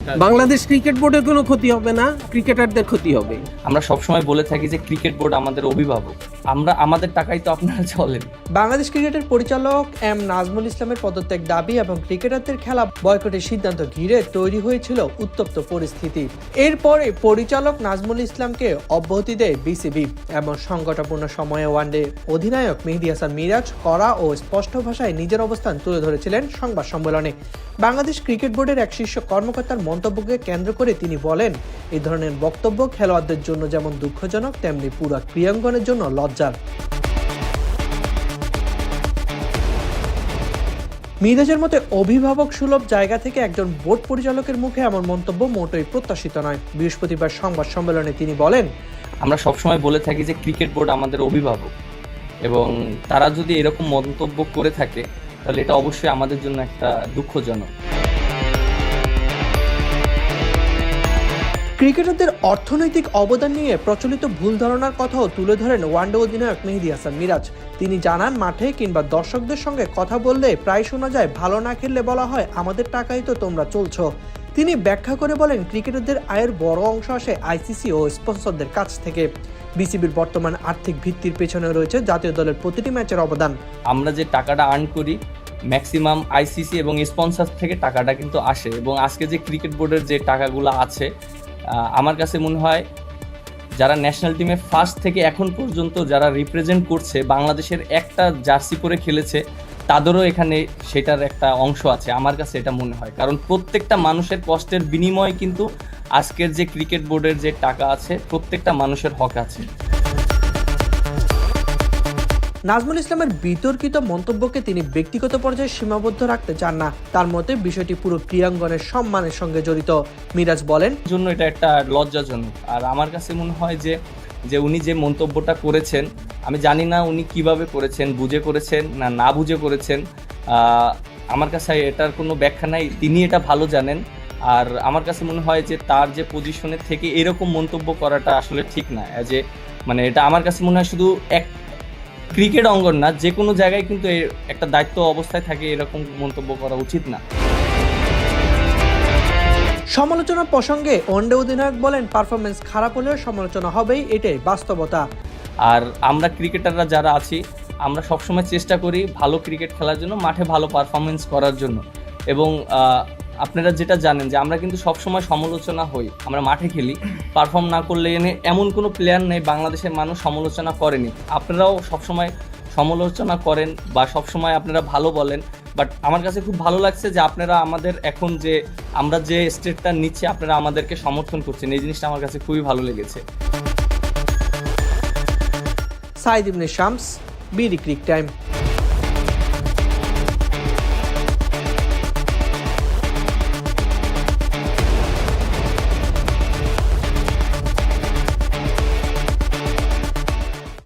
Bangladesh cricket বোর্ডের কোনো ক্ষতি হবে না, ক্রিকেটারদের ক্ষতি হবে। আমরা সবসময় বলে থাকি যে ক্রিকেট বোর্ড আমাদের অভিভাবক, আমাদের টাকাই তো আপনারা চলেন। বাংলাদেশ ক্রিকেটের পরিচালক এম নাজমুল ইসলামের পদত্যাগ দাবি এবং ক্রিকেটারদের খেলা বয়কটের সিদ্ধান্ত ঘিরে তৈরি হয়েছিল উত্তপ্ত পরিস্থিতি। এরপরে পরিচালক নাজমুল ইসলামকে অব্যাহতি দেয় বিসিবি এবং সংকটাপূর্ণ সময়ে ওয়ানডে অধিনায়ক মেহেদী হাসান মিরাজ কড়া ও স্পষ্ট ভাষায় নিজের অবস্থান তুলে ধরেছিলেন সংবাদ সম্মেলনে। বাংলাদেশ ক্রিকেট বোর্ডের এক শীর্ষ কর্মকর্তার মন্তব্যকে কেন্দ্র করে তিনি বলেন, এই ধরনের বক্তব্য খেলোয়াড়দের জন্য যেমন দুঃখজনক তেমনি পুরো ক্রীড়াঙ্গনের জন্য লজ্জার। মিরাজের মতে অভিভাবক সুলভ জায়গা থেকে একজন বোর্ড পরিচালকের মুখে এমন মন্তব্য মোটেই প্রত্যাশিত নয়। বৃহস্পতিবার সংবাদ সম্মেলনে তিনি বলেন, আমরা সবসময় বলে থাকি যে ক্রিকেট বোর্ড আমাদের অভিভাবক এবং তারা যদি এরকম মন্তব্য করে থাকে তাহলে এটা অবশ্যই আমাদের জন্য একটা দুঃখজনক। ক্রিকেটারদের অর্থনৈতিক অবদান নিয়ে প্রচলিত ভুল ধারণার কথাও তুলে ধরেন ওয়ানডে অধিনায়ক মেহেদী হাসান মিরাজ। তিনি জানান, মাঠে কিংবা দর্শকদের সঙ্গে কথা বললে প্রায় শোনা যায় ভালো না খেললে বলা হয় আমাদের টাকাই তো তোমরা চলছো। তিনি ব্যাখ্যা করে বলেন, ক্রিকেটারদের আয়ের বড় অংশ আসে আইসিসি ও স্পন্সরদের কাছ থেকে। বিসিবির বর্তমান আর্থিক ভিত্তির পেছনে রয়েছে জাতীয় দলের প্রতিটি ম্যাচের অবদান। আমরা যে টাকাটা আর্ন করি ম্যাক্সিমাম আইসিসি এবং স্পন্সর থেকে টাকাটা কিন্তু আসে, এবং আজকে যে ক্রিকেট বোর্ডের যে টাকাগুলো আছে আমার কাছে মনে হয় যারা ন্যাশনাল টিমে ফার্স্ট থেকে এখন পর্যন্ত যারা রিপ্রেজেন্ট করছে, বাংলাদেশের একটা জার্সি পরে খেলেছে, তাদেরও এখানে সেটার একটা অংশ আছে আমার কাছে এটা মনে হয়। কারণ প্রত্যেকটা মানুষের কষ্টের বিনিময়ে কিন্তু আজকের যে ক্রিকেট বোর্ডের যে টাকা আছে প্রত্যেকটা মানুষের হক আছে। নাজমুল ইসলামের বিতর্কিত মন্তব্যকে তিনি ব্যক্তিগত পর্যায়ে সীমাবদ্ধ রাখতে চান না। তার মতে বিষয়টি পুরো ক্রীড়াঙ্গনের সম্মানের সঙ্গে জড়িত। মিরাজ বলেন, জন্য এটা একটা লজ্জাজনক। আর আমার কাছে মনে হয় যে উনি যে মন্তব্যটা করেছেন, আমি জানি না উনি কিভাবে করেছেন, বুঝে করেছেন না না বুঝে করেছেন, আমার কাছে এটার কোনো ব্যাখ্যা নাই, তিনি এটা ভালো জানেন। আর আমার কাছে মনে হয় যে তার যে পজিশনের থেকে এরকম মন্তব্য করাটা আসলে ঠিক না। মানে এটা আমার কাছে মনে হয় শুধু এক ক্রিকেট অঙ্গন না, যে কোনো জায়গায় কিন্তু একটা দায়িত্ব অবস্থায় থাকে এরকম মন্তব্য করা উচিত না। সমালোচনা প্রসঙ্গে ওয়ানডে অধিনায়ক বলেন, পারফরমেন্স খারাপ হলেও সমালোচনা হবেই, এটাই বাস্তবতা। আর আমরা ক্রিকেটাররা যারা আছি আমরা সবসময় চেষ্টা করি ভালো ক্রিকেট খেলার জন্য, মাঠে ভালো পারফরমেন্স করার জন্য। এবং আপনারা যেটা জানেন যে আমরা কিন্তু সবসময় সমালোচনা হই, আমরা মাঠে খেলি, পারফর্ম না করলে এমন কোনো প্লেয়ার নেই বাংলাদেশের মানুষ সমালোচনা করেনি। আপনারাও সবসময় সমালোচনা করেন বা সবসময় আপনারা ভালো বলেন, বাট আমার কাছে খুব ভালো লাগছে যে আপনারা আমাদের এখন যে আমরা যে স্টেটটা নিচ্ছি আপনারা আমাদেরকে সমর্থন করছেন, এই জিনিসটা আমার কাছে খুবই ভালো লেগেছে। সাইদ ইবনে শামস, বিডি ক্রিক টাইম।